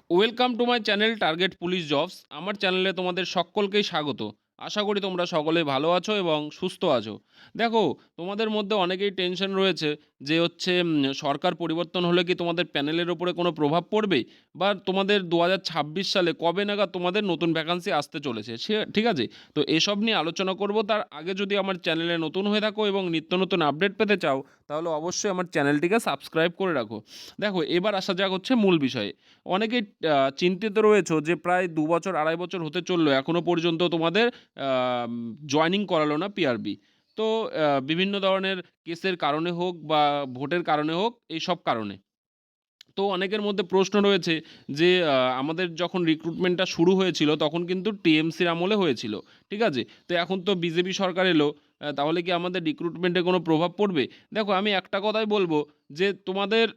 Welcome to my channel target police jobs. আমার চ্যানেলে তোমাদের সকলকেই স্বাগত। আশা করি তোমরা সকলে ভালো আছো এবং সুস্থ আছো। দেখো, তোমাদের মধ্যে অনেকেই টেনশন রয়েছে যে সরকার পরিবর্তন হলে কি তোমাদের প্যানেলের ওপরে কোনো প্রভাব পড়বে, বা তোমাদের 2026 সালে কবে নাগাদ তোমাদের নতুন ভ্যাকান্সি আসতে চলেছে, সে ঠিক আছে। তো এসব নিয়ে আলোচনা করব। তার আগে যদি আমার চ্যানেলে নতুন হয়ে থাকো এবং নিত্য নতুন আপডেট পেতে চাও, তাহলে অবশ্যই আমার চ্যানেলটিকে সাবস্ক্রাইব করে রাখো। দেখো, এবার আসা যাক হচ্ছে মূল বিষয়ে। অনেকেই চিন্তিত রয়েছো যে প্রায় ২ বছর ২.৫ বছর হতে চললো, এখনো পর্যন্ত তোমাদের জয়েনিং করালো না পিআরবি। তো বিভিন্ন ধরনের কেসের কারণে হোক বা ভোটের কারণে হোক, এইসব কারণে। তো অনেকের মধ্যে প্রশ্ন রয়েছে যে আমাদের যখন রিক্রুটমেন্টটা শুরু হয়েছিল তখন কিন্তু টিএমসির আমলে হয়েছিল, ঠিক আছে? তো এখন তো বিজেপি সরকার এলো, তাহলে কি আমাদের রিক্রুটমেন্টে কোনো প্রভাব পড়বে? দেখো, আমি একটা কথাই বলব যে তোমাদের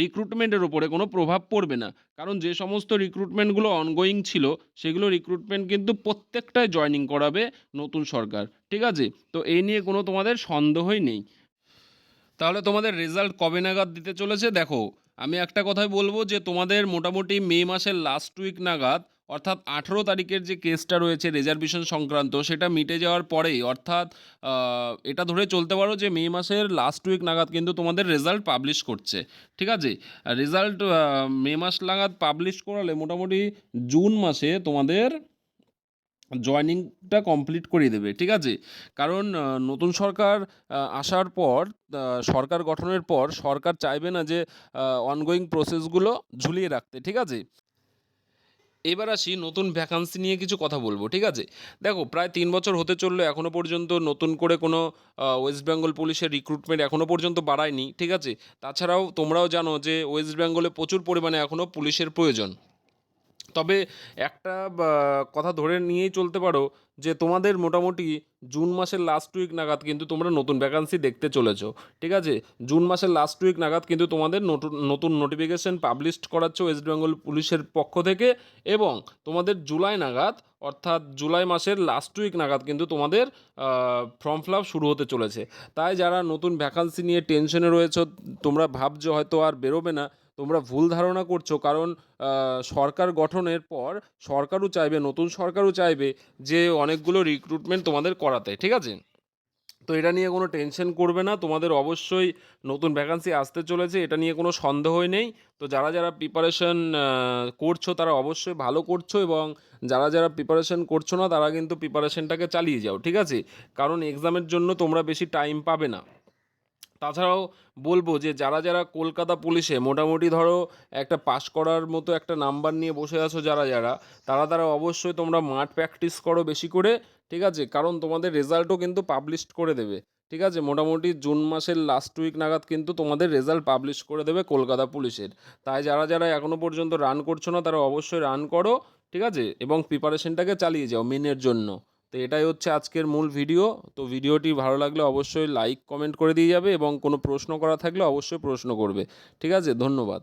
রিক্রুটমেন্টের উপরে কোনো প্রভাব পড়বে না। কারণ যে সমস্ত রিক্রুটমেন্টগুলো অনগোয়িং ছিল, সেগুলো রিক্রুটমেন্ট কিন্তু প্রত্যেকটায় জয়েনিং করাবে নতুন সরকার, ঠিক আছে? তো এই নিয়ে কোনো তোমাদের সন্দেহই নেই। তাহলে তোমাদের রেজাল্ট কবে নাগাদ দিতে চলেছে? দেখো, আমি একটা কথাই বলবো যে তোমাদের মোটামুটি মে মাসের লাস্ট উইক নাগাদ, অর্থাৎ 18 তারিখের যে কেসটা রয়েছে রিজার্ভেশন সংক্রান্ত, সেটা মিটে যাওয়ার পরেই, অর্থাৎ এটা ধরে চলতে পারো যে মে মাসের লাস্ট উইক নাগাদ কিন্তু তোমাদের রেজাল্ট পাবলিশ করছে, ঠিক আছে? রেজাল্ট মে মাস নাগাদ পাবলিশ করালে মোটামুটি জুন মাসে তোমাদের জয়েনিংটা কমপ্লিট করিয়ে দেবে, ঠিক আছে? কারণ নতুন সরকার আসার পর, সরকার গঠনের পর সরকার চাইবে না যে অনগোয়িং প্রসেসগুলো ঝুলিয়ে রাখতে, ঠিক আছে? এবার আসি নতুন ভ্যাকান্সি নিয়ে কিছু কথা বলবো, ঠিক আছে? দেখো, প্রায় ৩ বছর হতে চললো, এখনও পর্যন্ত নতুন করে কোনো ওয়েস্ট বেঙ্গল পুলিশের রিক্রুটমেন্ট এখনও পর্যন্ত বাড়ায়নি, ঠিক আছে? তাছাড়াও তোমরাও জানো যে ওয়েস্ট বেঙ্গলে প্রচুর পরিমাণে এখনও পুলিশের প্রয়োজন। তবে একটা কথা ধরে নিয়েই চলতে পারো যে তোমাদের মোটামুটি জুন মাসের লাস্ট উইক নাগাদ কিন্তু তোমরা নতুন ভ্যাকান্সি দেখতে চলেছো, ঠিক আছে? জুন মাসের লাস্ট উইক নাগাদ কিন্তু তোমাদের নতুন নতুন নোটিফিকেশন পাবলিশ করাচ্ছে ওয়েস্ট বেঙ্গল পুলিশের পক্ষ থেকে, এবং তোমাদের জুলাই নাগাদ, অর্থাৎ জুলাই মাসের লাস্ট উইক নাগাদ কিন্তু তোমাদের ফর্ম ফিল আপ শুরু হতে চলেছে। তাই যারা নতুন ভ্যাকান্সি নিয়ে টেনশনে রয়েছো, তোমরা ভাবছো হয়তো আর বেরোবে না, তোমরা ভুল ধারণা করছো। কারণ সরকার গঠনের পর সরকারও চাইবে, নতুন সরকারও চাইবে যে অনেকগুলো রিক্রুটমেন্ট তোমাদের করাতে, ঠিক আছে? তো এটা নিয়ে কোনো টেনশন করবে না, তোমাদের অবশ্যই নতুন ভ্যাকান্সি আসতে চলেছে, এটা নিয়ে কোনো সন্দেহই নেই। তো যারা যারা প্রিপারেশন করছো তারা অবশ্যই ভালো করছো, এবং যারা যারা প্রিপারেশন করছো না তারা কিন্তু প্রিপারেশনটাকে চালিয়ে যাও, ঠিক আছে? কারণ এক্সামের জন্য তোমরা বেশি টাইম পাবে না। তাছাড়াও বলবো যে যারা যারা কলকাতা পুলিশে মোটামুটি ধরো একটা পাস করার মতো একটা নাম্বার নিয়ে বসে আছো, যারা যারা, তারা তারা অবশ্যই তোমরা মাঠ প্র্যাকটিস করো বেশি করে, ঠিক আছে? কারণ তোমাদের রেজাল্টও কিন্তু পাবলিশ করে দেবে, ঠিক আছে? মোটামুটি জুন মাসের লাস্ট উইক নাগাদ কিন্তু তোমাদের রেজাল্ট পাবলিশ করে দেবে কলকাতা পুলিশের। তাই যারা যারা এখনও পর্যন্ত রান করছো না তারা অবশ্যই রান করো, ঠিক আছে? এবং প্রিপারেশনটাকে চালিয়ে যাও মেনের জন্য। তো এটাই হচ্ছে আজকের মূল ভিডিও। তো ভিডিওটি ভালো লাগলে অবশ্যই লাইক কমেন্ট করে দিয়ে যাবে, এবং কোনো প্রশ্ন করা থাকলে অবশ্যই প্রশ্ন করবে, ঠিক আছে? ধন্যবাদ।